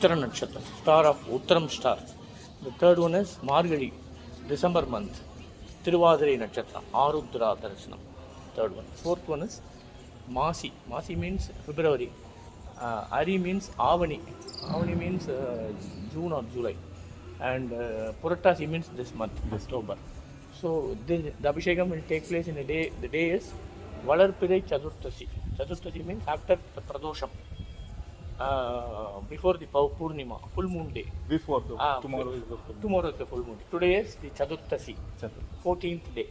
Uttara Nakshatra, star of Uttaram star. The third one is Margazhi, December month, Tiruvadiri Nakshatra, Arudra Darshanam. Third one. Fourth one is Masi. Masi means February. Ari means Avani. Avani means June or July. And Puratasi means this month, October. So the Abhishekam will take place in a day. The day is Valarpirai Chaturtasi. Chaturtasi means after the Pradosham. Before the Purnima, full moon day. Before tomorrow is the full moon. Tomorrow is the full moon. Today is the Chaturtasi, 14th day.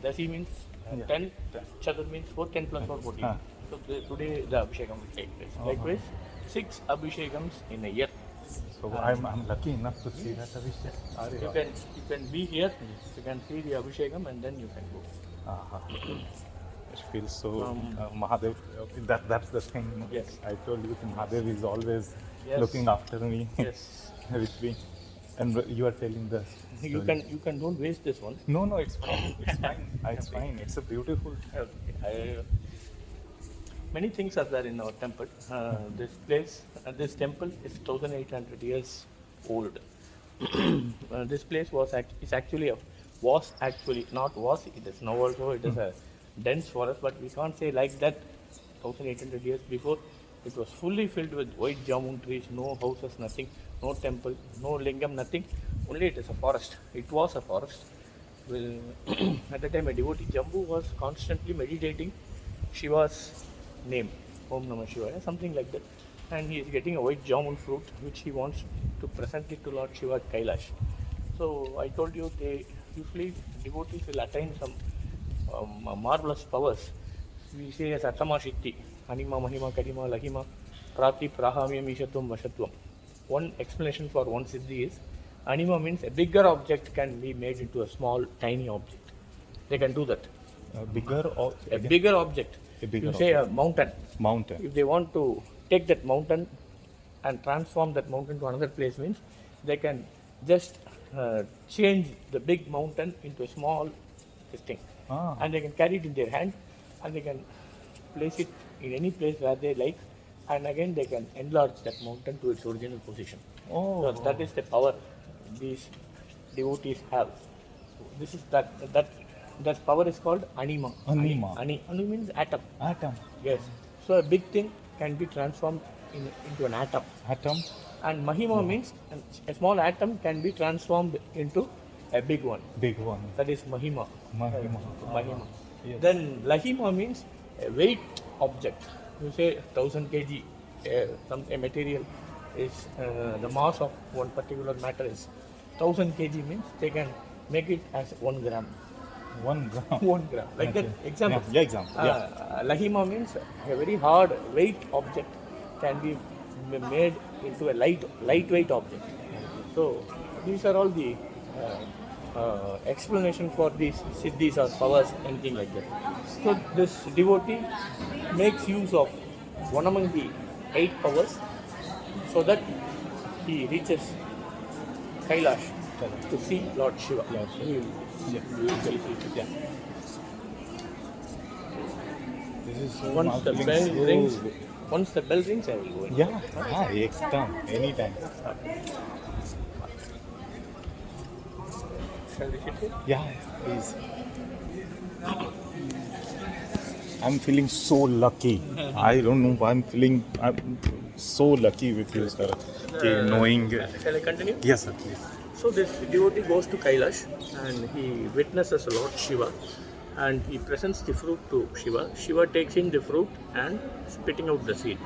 Dasi means 10, Chatur means 4, 10 plus 4, 14. So today the Abhishekam will take place. Likewise, 6 Abhishekams in a year. So I'm lucky enough to see that Abhishek. You can be here, you can see the Abhishekam and then you can go. It feels so Mahadev. That's the thing. Yes. I told you, Mahadev is always looking after me. Yes. With me. And you are telling this. You can don't waste this one. No, it's fine. It's fine. It's fine. It's a beautiful. Many things are there in our temple. This temple is 1800 years old. This place was actually it is now also it is a dense forest, but we can't say like that. 1800 years before, it was fully filled with white jamun trees, no houses, nothing, no temple, no lingam, nothing. Only it is a forest. It was a forest. Well, at the time, a devotee Jambu was constantly meditating Shiva's name, Om Namah Shivaya, something like that. And he is getting a white jamun fruit, which he wants to present it to Lord Shiva at Kailash. So I told you, usually devotees will attain some marvelous powers. We say as Atama Shikti, Anima, Mahima, Kadima, Lahima, Prati, Prahamyam, Ishatvam, Vashatvam. One explanation for one Siddhi is, Anima means a bigger object can be made into a small, tiny object. They can do that. A bigger object. You say a mountain. If they want to take that mountain and transform that mountain to another place, means they can just change the big mountain into a small thing. And they can carry it in their hand and they can place it in any place where they like, and again they can enlarge that mountain to its original position. So that is the power these devotees have. This is that power is called Anima. Ani means atom. Yes. So a big thing can be transformed into an atom. And Mahima means a small atom can be transformed into a big one. That is Mahima. Mahima. Yes. Then Lahima means a weight object. You say 1000 kg, a material is the mass of one particular matter is 1000 kg, means they can make it as 1 gram. 1 gram. 1 gram. Like that. Example. Example. Lahima means a very hard weight object can be made into a lightweight object. So these are all the explanation for these siddhis or powers, anything like that. So this devotee makes use of one among the 8 powers so that he reaches Kailash to see Lord Shiva. Once the bell rings, I will go in. Anytime. Shall we sit here? Yeah, please. I'm feeling so lucky. I don't know why I'm so lucky with you, sir. Knowing. Shall I continue? Yes, sir, please. So this devotee goes to Kailash and he witnesses Lord Shiva and he presents the fruit to Shiva. Shiva takes in the fruit and spitting out the seed.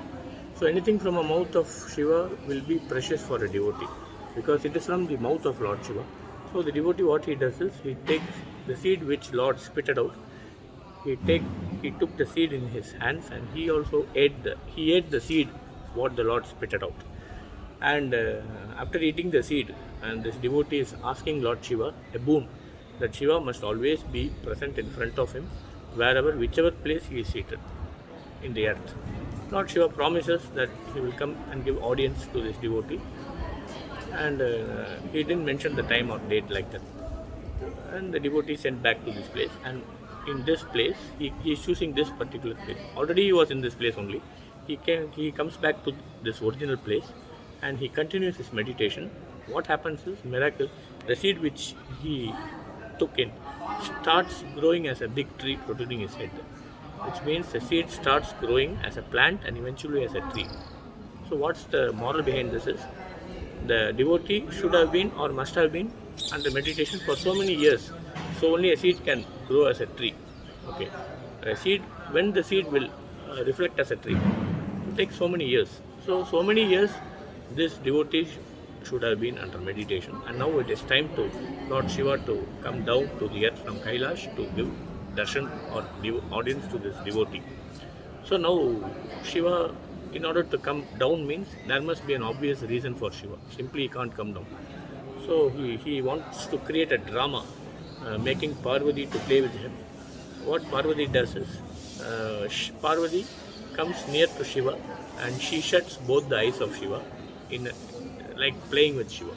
So anything from the mouth of Shiva will be precious for a devotee because it is from the mouth of Lord Shiva. So the devotee, what he does is he takes the seed which Lord spitted out. He took the seed in his hands and he also ate the seed what the Lord spitted out. And after eating the seed, and this devotee is asking Lord Shiva a boon that Shiva must always be present in front of him whichever place he is seated in the earth. Lord Shiva promises that he will come and give audience to this devotee, and he didn't mention the time or date like that. And the devotee sent back to this place, and in this place he is choosing this particular place. Already he was in this place only. he comes back to this original place and he continues his meditation. What happens is miracle. The seed which he took in starts growing as a big tree protruding his head, which means the seed starts growing as a plant and eventually as a tree. So what's the moral behind this is, the devotee should have been or must have been under meditation for so many years, so only a seed can grow as a tree. Okay, a seed, when the seed will reflect as a tree, it takes so many years. So many years this devotee should have been under meditation, and now it is time to Lord Shiva to come down to the earth from Kailash to give darshan or audience to this devotee. So now Shiva, in order to come down means there must be an obvious reason for Shiva. Simply he can't come down. So he wants to create a drama, making Parvati to play with him. What Parvati does is, Parvati comes near to Shiva and she shuts both the eyes of Shiva, like playing with Shiva.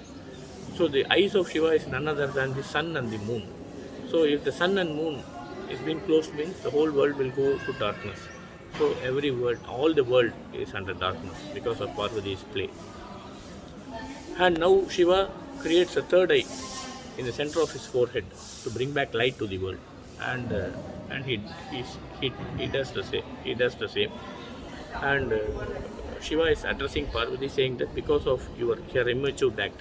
So the eyes of Shiva is none other than the sun and the moon. So if the sun and moon is being closed means the whole world will go to darkness. So all the world is under darkness because of Parvati's play. And now Shiva creates a third eye in the center of his forehead to bring back light to the world. And he does the same. And Shiva is addressing Parvati, saying that because of your immature act,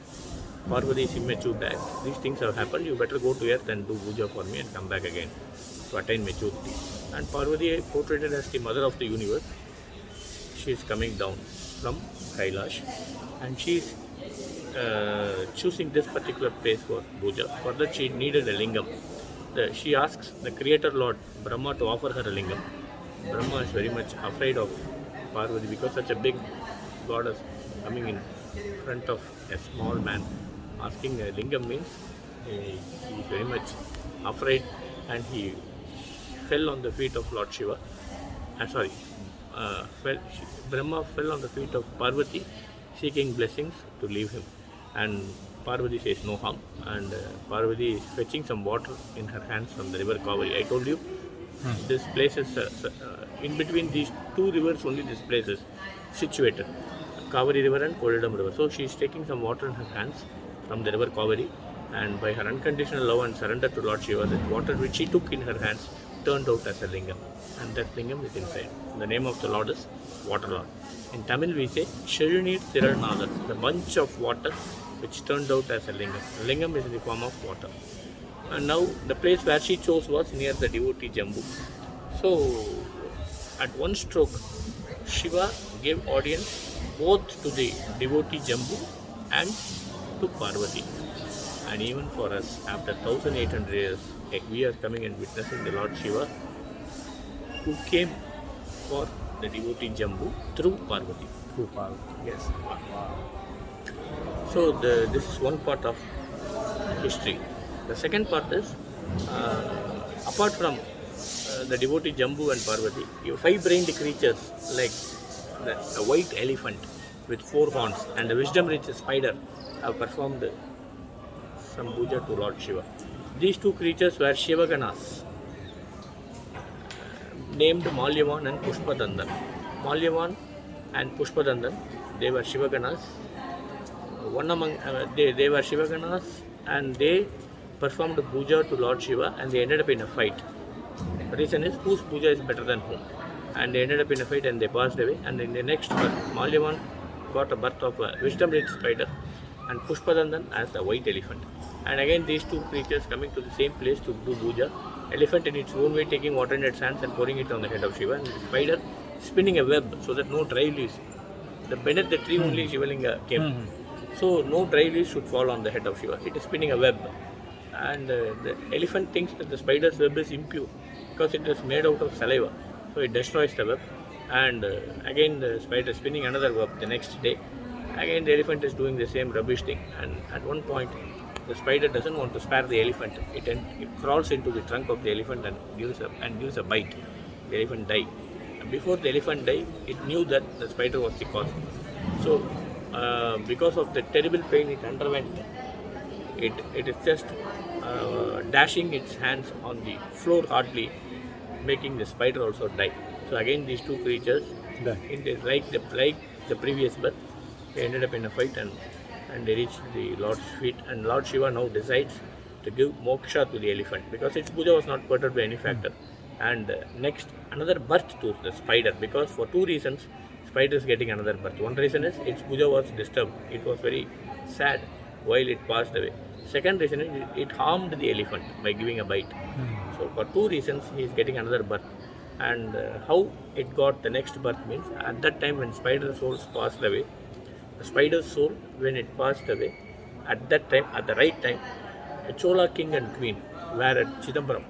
Parvati's immature act, these things have happened. You better go to earth and do puja for me and come back again to attain maturity. And Parvati, portrayed as the mother of the universe, she is coming down from Kailash, and she is choosing this particular place for puja. For that she needed a lingam. She asks the creator Lord Brahma to offer her a lingam. Brahma is very much afraid of Parvati because such a big goddess coming in front of a small man asking a lingam means he is very much afraid, and he fell on the feet of Lord Shiva. Brahma fell on the feet of Parvati seeking blessings to leave him, and Parvati says no harm, and Parvati is fetching some water in her hands from the river Kaveri. I told you this place is in between these two rivers, only this place is situated, Kaveri river and Koledam river. So she is taking some water in her hands from the river Kaveri, and by her unconditional love and surrender to Lord Shiva, that water which she took in her hands turned out as a lingam, and that lingam is inside. The name of the Lord is Water Lord. In Tamil we say Sherunir Tiralnadar, the bunch of water which turned out as a lingam. The lingam is in the form of water. And now the place where she chose was near the devotee Jambu. So at one stroke, Shiva gave audience both to the devotee Jambu and to Parvati. And even for us, after 1800 years, we are coming and witnessing the Lord Shiva who came for the devotee Jambu through Parvati. Yes. So this is one part of history. The second part is, apart from the devotee Jambu and Parvati, you 5-brained creatures like a white elephant with 4 horns and the wisdom-rich spider have performed some puja to Lord Shiva. These 2 creatures were Shivaganas, named Malyavan and Pushpadandan. Malyavan and Pushpadandan, they were Shivaganas. They were Shivaganas, and they performed puja to Lord Shiva, and they ended up in a fight. The reason is whose puja is better than whom, and they ended up in a fight and they passed away. And in the next birth, Malyavan got a birth of a wisdom-rich spider, and Pushpadandan as a white elephant. And again these 2 creatures coming to the same place to do puja. Elephant in its own way taking water in its hands and pouring it on the head of Shiva, and the spider spinning a web so that no dry leaves. Beneath the tree only Shivalinga came. So no dry leaves should fall on the head of Shiva. It is spinning a web. And the elephant thinks that the spider's web is impure because it is made out of saliva. So it destroys the web. And again the spider spinning another web the next day. Again the elephant is doing the same rubbish thing. And at one point the spider doesn't want to spare the elephant. It crawls into the trunk of the elephant and gives a bite. The elephant died. And before the elephant died, it knew that the spider was the cause. So because of the terrible pain it underwent, it is just dashing its hands on the floor hardly, making the spider also die. So again these 2 creatures like the previous birth, they ended up in a fight and they reached the Lord's feet. And Lord Shiva now decides to give moksha to the elephant because its puja was not perturbed by any factor. And next, another birth to the spider, because for two reasons, spider is getting another birth. One reason is its puja was disturbed. It was very sad while it passed away. Second reason is it harmed the elephant by giving a bite. So for two reasons, he is getting another birth. And how it got the next birth means, at that time when spider's soul passed away, the spider's soul, when it passed away, at that time, at the right time, a Chola king and queen were at Chidambaram,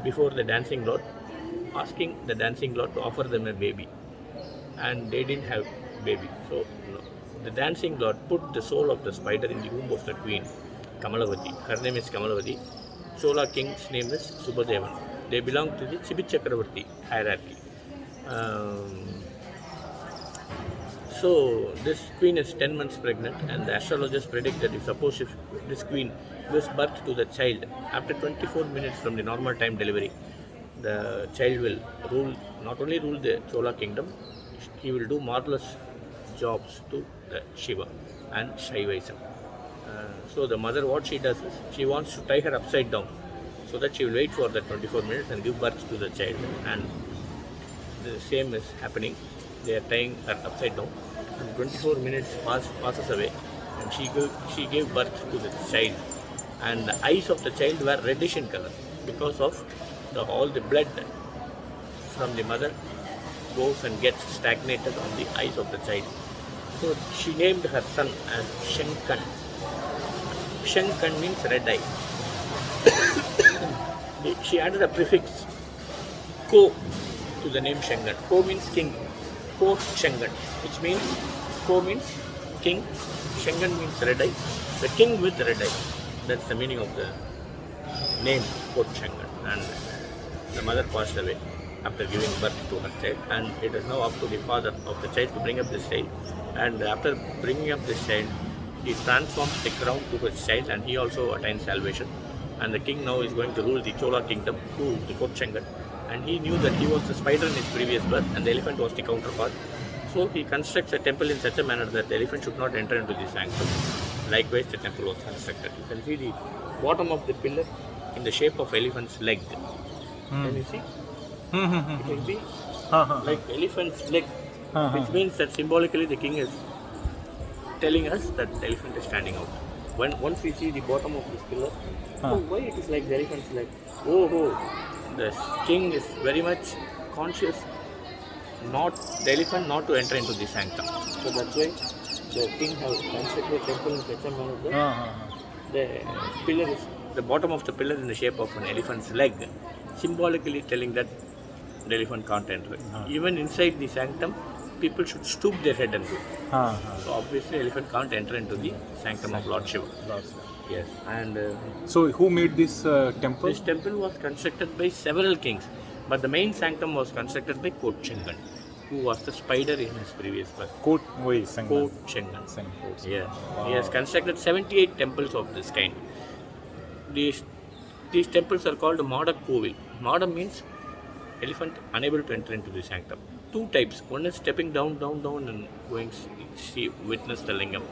before the dancing lord, asking the dancing lord to offer them a baby. And they didn't have baby. So the dancing lord put the soul of the spider in the womb of the queen, Kamalavati. Her name is Kamalavati. Chola king's name is Subhadevan. They belong to the Chibichakravarti hierarchy. So this queen is 10 months pregnant, and the astrologers predict that if this queen gives birth to the child, after 24 minutes from the normal time delivery, the child will not only rule the Chola kingdom, he will do marvelous jobs to the Shiva and Shaivism. So the mother, what she does is, she wants to tie her upside down, so that she will wait for the 24 minutes and give birth to the child. And the same is happening. They are tying her upside down, and 24 minutes passes away, and she gave birth to the child. And the eyes of the child were reddish in color because of all the blood from the mother goes and gets stagnated on the eyes of the child. So she named her son as Shankan. Shankan means red eye. She added a prefix Ko to the name Shangan. Ko means king. Ko Shangan, which means Ko means king. Shangan means red eye. The king with red eye. That's the meaning of the name Ko Shangan. And the mother passed away after giving birth to her child, and it is now up to the father of the child to bring up this child. And after bringing up this child, he transforms the crown to his child, and he also attains salvation. And the king now is going to rule the Chola kingdom to the Kochangan. And he knew that he was the spider in his previous birth, and the elephant was the counterpart. So he constructs a temple in such a manner that the elephant should not enter into the sanctum. Likewise, the temple was constructed. You can see the bottom of the pillar in the shape of elephant's leg. Can you see? It will be like elephant's leg, which means that symbolically the king is telling us that the elephant is standing out. Once we see the bottom of this pillar, why it is like the elephant's leg? The king is very much conscious the elephant not to enter into the sanctum. So that's why the king has constructed a temple in such a manner that the bottom of the pillar in the shape of an elephant's leg, symbolically telling that the elephant can't enter. Even inside the sanctum, people should stoop their head and go. So obviously, elephant can't enter into the sanctum of Lord Shiva. Yes, and so who made this temple? This temple was constructed by several kings, but the main sanctum was constructed by Kochangan, who was the spider in his previous birth. Kochangan. Yes, he has constructed 78 temples of this kind. These temples are called Mada Kovil. Mada means elephant unable to enter into the sanctum. Two types. One is stepping down and going witness the lingam.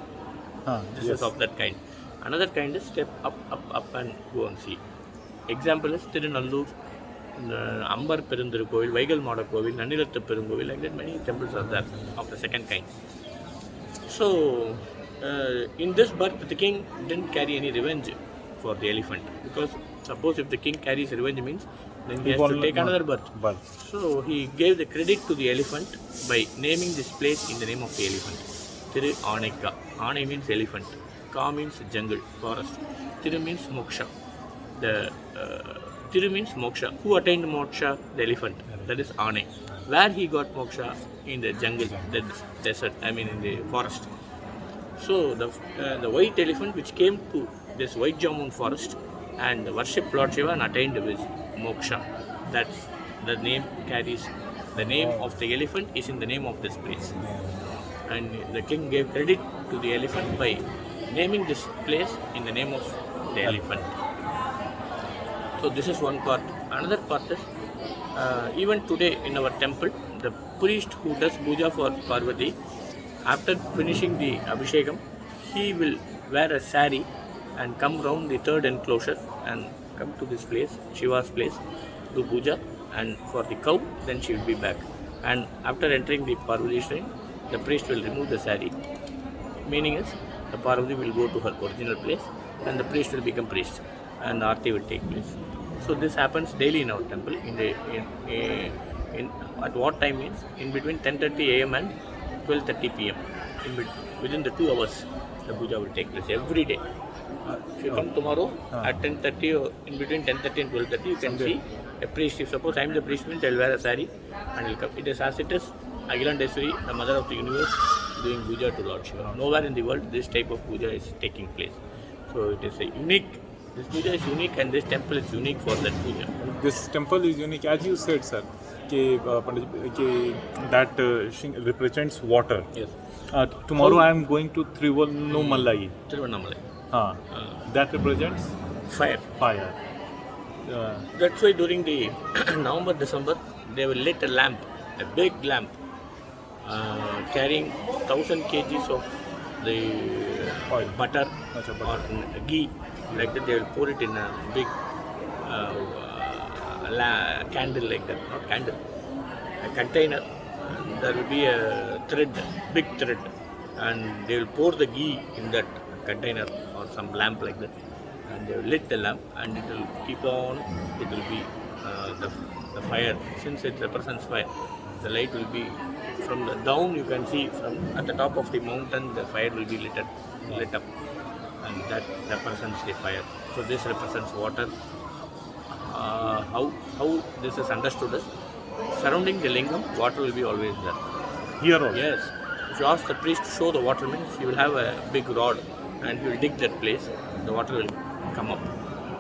This is of that kind. Another kind is step up and go and see. Example is Tirunallur, Ambar Perundur Kovil, Vaigal Mada Kovil, Naniratha Perungovil. Like that, many temples are there of the second kind. So, in this birth, the king didn't carry any revenge for the elephant, because suppose if the king carries revenge means, then he has to take another birth. So he gave the credit to the elephant by naming this place in the name of the elephant. Thiru Aneka. Ane means elephant. Ka means jungle, forest. Thiru means moksha. Thiru means moksha. Who attained moksha? The elephant. That is Ane. Where he got moksha? In the jungle, the desert, in the forest. So the white elephant which came to this white Jamun forest and worshipped Lord Shiva and attained his moksha. That's the name carries. The name of the elephant is in the name of this place. And the king gave credit to the elephant by naming this place in the name of the elephant. So this is one part. Another part is even today in our temple, the priest who does puja for Parvati, after finishing the Abhishekam, he will wear a sari and come round the third enclosure and come to this place, Shiva's place, do puja, and for the cow, then she will be back. And after entering the Parvati shrine, the priest will remove the sari. Meaning is, the Parvati will go to her original place and the priest will become priest and the Aarti will take place. So this happens daily in our temple. At what time means? In between 10:30 a.m. and 12:30 p.m. Within the 2 hours, the puja will take place every day. If you come tomorrow at 10:30 or in between 10:30 and 12:30, you can see a priest. If suppose I am the priest, means I will wear a sari and will come. It is as it is Agilandeswari, the mother of the universe, doing puja to Lord Shiva. Nowhere in the world this type of puja is taking place. So it is a unique. This puja is unique and this temple is unique for that puja. This temple is unique, as you said, sir. That represents water. Yes. Tomorrow I am going to Trivannamalai. Trivannamalai. That represents Fire. fire. That's why during the November, December, they will lit a lamp, a big lamp, carrying 1,000 kgs of the Oil. butter or ghee. Like that, they will pour it in a big candle like that, not candle, a container. There will be a thread, big thread, and they will pour the ghee in that container or some lamp like that, and they will lit the lamp and it will keep on. It will be the fire, since it represents fire. The light will be from the down. You can see from at the top of the mountain, the fire will be lit up, and that represents the fire. So this represents water. How this is understood is, surrounding the lingam, water will be always there. Here also. Yes. If you ask the priest to show the water, means he will have a big rod and he will dig that place. The water will come up.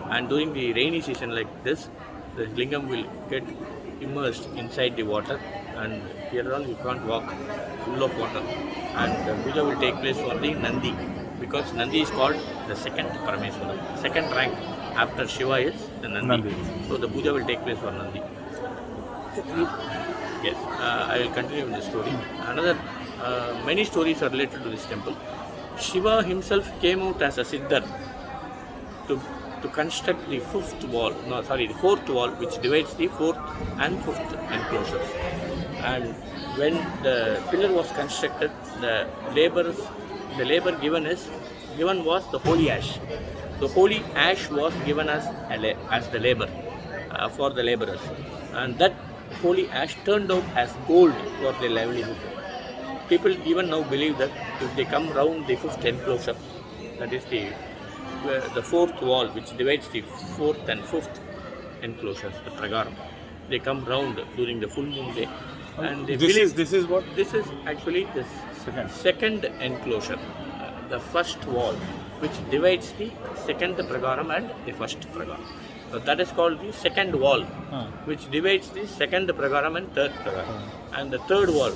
And during the rainy season like this, the lingam will get immersed inside the water, and here on you can't walk, full of water. And the puja will take place for the Nandi, because Nandi is called the second Parameswara. Second rank after Shiva is the Nandi. So the puja will take place for Nandi. Yes, I will continue with the story. Many stories are related to this temple. Shiva himself came out as a Siddhar to construct the fourth wall, which divides the fourth and fifth enclosures. And when the pillar was constructed, the labor given was the holy ash. The holy ash was given as the labor for the laborers, and that holy ash turned out as gold for their livelihood. People even now believe that if they come round the fifth enclosure, that is the fourth wall which divides the fourth and fifth enclosures, the pragaram, they come round during the full moon day, and they believe this is what? This is actually the second enclosure, the first wall which divides the second pragaram and the first pragaram. So that is called the second wall, which divides the second pragaram and third pragaram, and the third wall,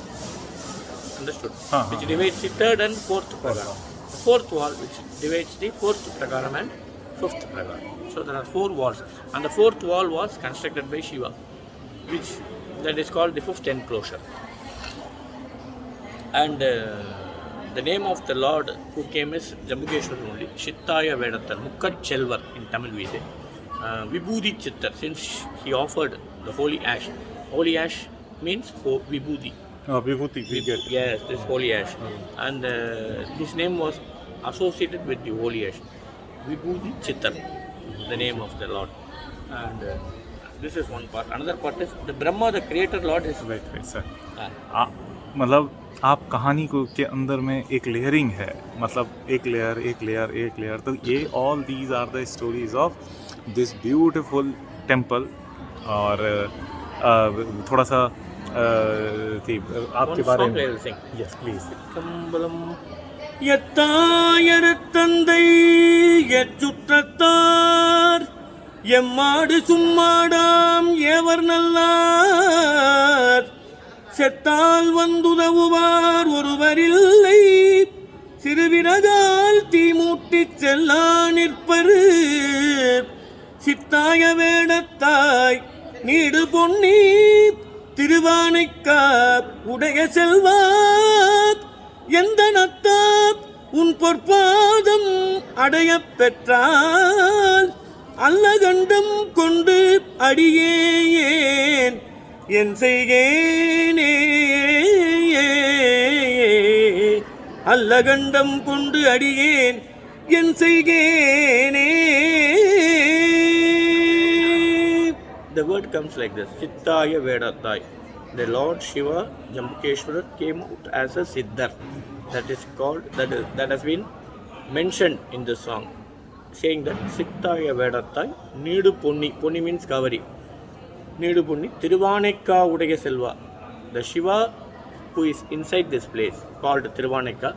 understood, which divides the third and fourth pragaram. The fourth wall which divides the fourth pragaram and fifth pragaram. So there are 4 walls, and the fourth wall was constructed by Shiva, that is called the fifth enclosure. And the name of the Lord who came is Jambhuleshwar only, Chittaya Vedattar, Mukkat Chelvar in Tamil we say. Vibhuti Chittar, since he offered the holy ash. Holy ash means Vibhuti. Vibhuti, we get. Yes, this holy ash. And his name was associated with the holy ash. Vibhuti Chittar, the name of the Lord. And this is one part. Another part is the Brahma, the creator Lord is. Wait, sir. मतलब आप कहानी को के अंदर में एक layering है, मतलब एक लेयर, तो ये all these are the stories of this beautiful temple. और थोड़ा सा आपके बारे में. Yes, please. कम्बलम यत्तायरत्तंदै यच्चुत्रत्तार எம்மாடு சும்மாடாம் ஏவர் நல்லார் செத்தால் வந்துதவுவார் ஒருவரில்லை சிறுவினதால் தீமூட்டிச் செல்லா நிற்பரு சித்தாய வேடத்தாய் நீடு பொன்னி திருவானைக்கா உடைய செல்வா எந்த நத்தா உன் பொற்பாதம் அடைய பெற்றால் அல்லகண்டம் கொண்டு அடியேன் என் செய்கேனே அல்லகண்டம் கொண்டு அடியேன் என் செய்கேனே. The word comes like this: Siddhaya Vedathai. The Lord Shiva Jambhuleshwar came out as a Siddhar. That is called, that has been mentioned in the song, saying that Siddhaya Vedathai Needu Ponni. Ponni means Kavari. Needu Ponni Thiruvanekka Udaya Selva. The Shiva who is inside this place called Thiruvanekka,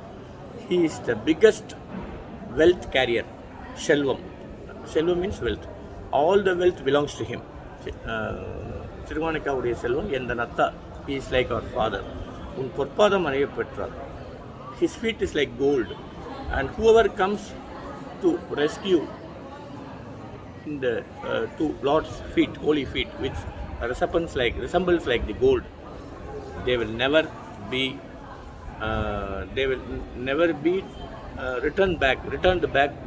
he is the biggest wealth carrier. Shelvam. Shelvam means wealth. All the wealth belongs to him. Thiruvanekka Udaya Selvam Yenda Natta, he is like our father. Un Porpadam Anaya Petra. His feet is like gold, and whoever comes to rescue in the to Lord's feet, holy feet, which resembles like the gold, they will never be returned back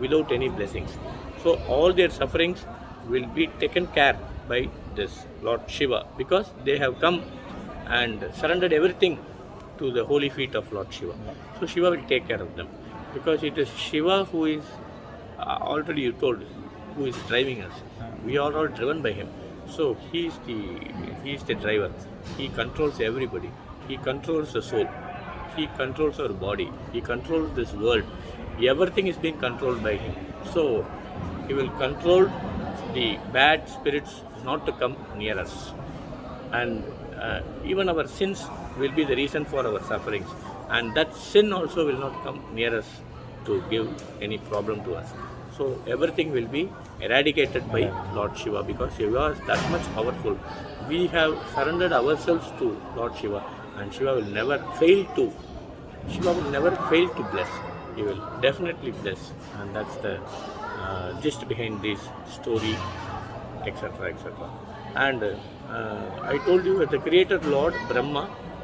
without any blessings. So all their sufferings will be taken care by this Lord Shiva, because they have come and surrendered everything to the holy feet of Lord Shiva. So Shiva will take care of them, because it is Shiva who is already you told who is driving us. We are all driven by him. So he is the driver. He controls everybody. He controls the soul. He controls our body. He controls this world. Everything is being controlled by him. So he will control the bad spirits not to come near us. And even our sins will be the reason for our sufferings. And that sin also will not come near us to give any problem to us. So everything will be eradicated by Lord Shiva, because Shiva is that much powerful. We have surrendered ourselves to Lord Shiva, and Shiva will never fail to bless. He will definitely bless, and that's the gist behind this story, etc., etc. And I told you that the creator Lord Brahma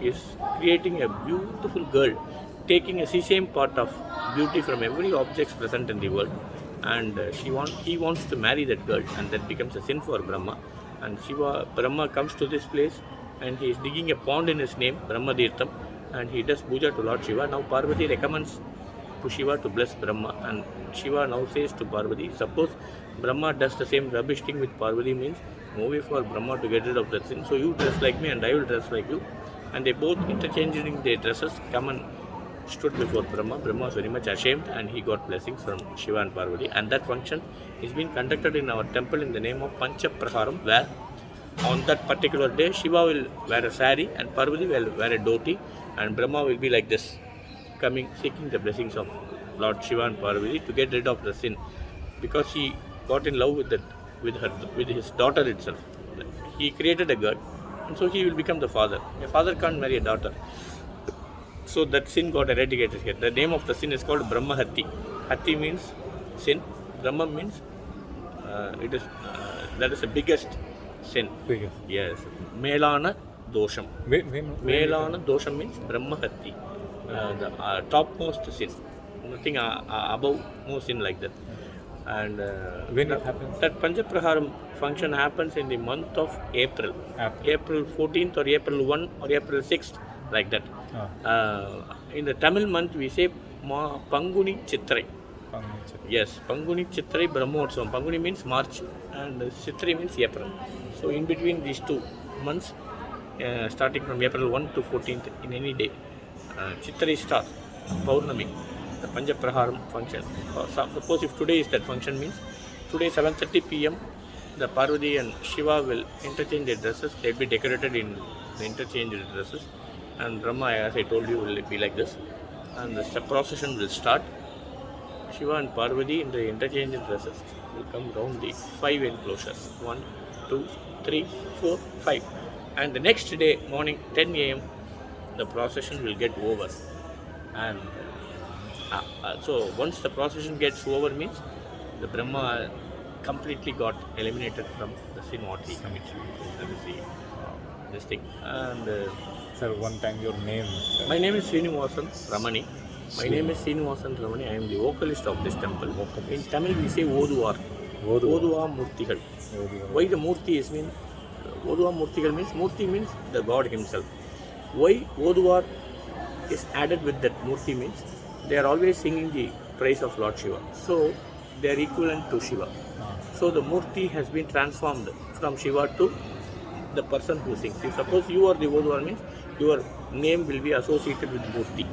is creating a beautiful girl, taking a same part of beauty from every object present in the world, and he wants to marry that girl, and that becomes a sin for Brahma. And Brahma comes to this place, and he is digging a pond in his name, Brahma Dirtham, and he does puja to Lord Shiva. Now Parvati recommends to Shiva to bless Brahma, and Shiva now says to Parvati, suppose Brahma does the same rubbish thing with Parvati, means no way for Brahma to get rid of that sin. So you dress like me and I will dress like you. And they both interchanging their dresses come and stood before Brahma. Brahma was very much ashamed, and he got blessings from Shiva and Parvati. And that function is being conducted in our temple in the name of Pancha Praharam, where on that particular day Shiva will wear a sari and Parvati will wear a dhoti, and Brahma will be like this, coming seeking the blessings of Lord Shiva and Parvati to get rid of the sin, because he got in love with his daughter itself. He created a girl, and so he will become the father. A father can't marry a daughter. So that sin got eradicated here. The name of the sin is called Brahma Hatti. Hatti means sin. Brahma means that is the biggest sin. Biggest. Yes. Melana Dosham. Melana Dosham means Brahma Hatti. The topmost sin. Nothing above, no sin like that. And when it happens? That Panchapraharam function happens in the month of April. April 14th or April 1 or April 6th, like that. In the Tamil month we say Panguni Chitrai. Yes, Panguni Chitrai Brahmotsavam. Panguni means March and Chitrai means April. So in between these 2 months, starting from April 1 to 14th, in any day, Chitrai starts, Paurnami, the Panchapraharam function. Suppose if today is that function, means today 7:30 p.m. the Parvati and Shiva will interchange their dresses. They will be decorated in the interchanged dresses, and Brahma, as I told you, will be like this, and the procession will start. Shiva and Parvati in the interchanged dresses will come round the 5 enclosures, 1, 2, 3, 4, 5, and the next day morning 10 a.m. the procession will get over. And so once the procession gets over, means the Brahma completely got eliminated from the sin what he committed. That is the this thing. And Sir, one time your name. my name is Srinivasan Ramani. My name is Srinivasan Ramani. I am the vocalist of this temple. In Tamil we say Oduvar. Oduva Murtigal. Why the Murti is mean? Oduva Murtigal means Murti means the God himself. Why Oduvar is added with that Murti means they are always singing the praise of Lord Shiva. So they are equivalent to Shiva. So the Murti has been transformed from Shiva to the person who sings. If suppose you are the Oduvar means your name will be associated with Murti.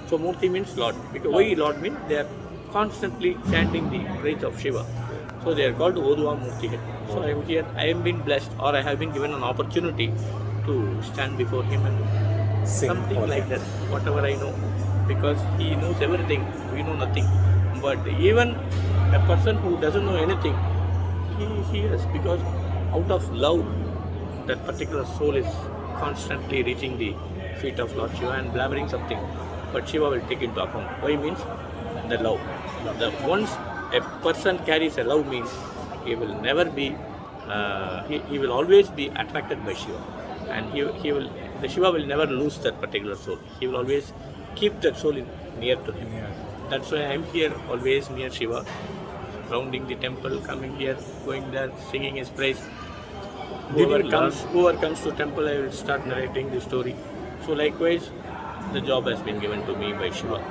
So Murti means Lord. Because why Lord means they are constantly chanting the praise of Shiva. So they are called Oduva Murti. So I am here. I am been blessed, or I have been given an opportunity to stand before him and Sing something like that. Whatever I know, because he knows everything. We know nothing. But even a person who doesn't know anything, he hears, because out of love, that particular soul is constantly reaching the feet of Lord Shiva and blabbering something. But Shiva will take into account. Why means the love. The once a person carries a love means he will never be, he will always be attracted by Shiva, and the Shiva will never lose that particular soul. He will always keep that soul near to him. That's why I am here always near Shiva, rounding the temple, coming here, going there, singing his praise. Whoever comes to temple, I will start narrating the story. So likewise, the job has been given to me by Shiva.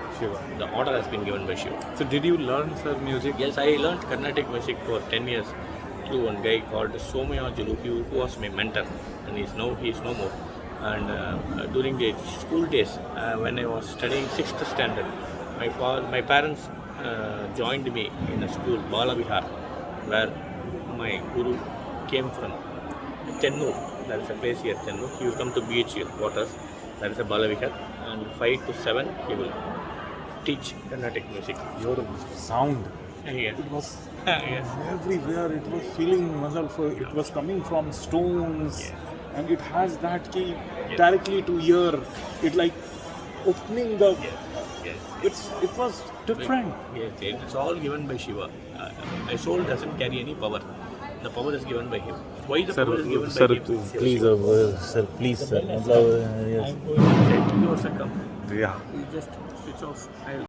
The order has been given by Shiva. So did you learn, sir, music? Yes, I learned Carnatic music for 10 years through one guy called Somaya Julu, who was my mentor, and he is no more. And during the school days, when I was studying 6th standard, my parents joined me in a school, Balavihar, where my guru came from. Tennur, there is a place here, Tennur. He will come to beach here, waters. There is a Balavihar, and 5 to 7 he will teach Carnatic music. Your sound. Yes. It was Yes. everywhere. It was feeling it was coming from stones, and it has that key directly to ear. It like opening the. Yes. It was different. Yes, it's all given by Shiva. My soul doesn't carry any power. The power is given by him. Why the power is given by him? Please, sir, please, sir. I'm going to say, you also come. Yeah. You just switch off.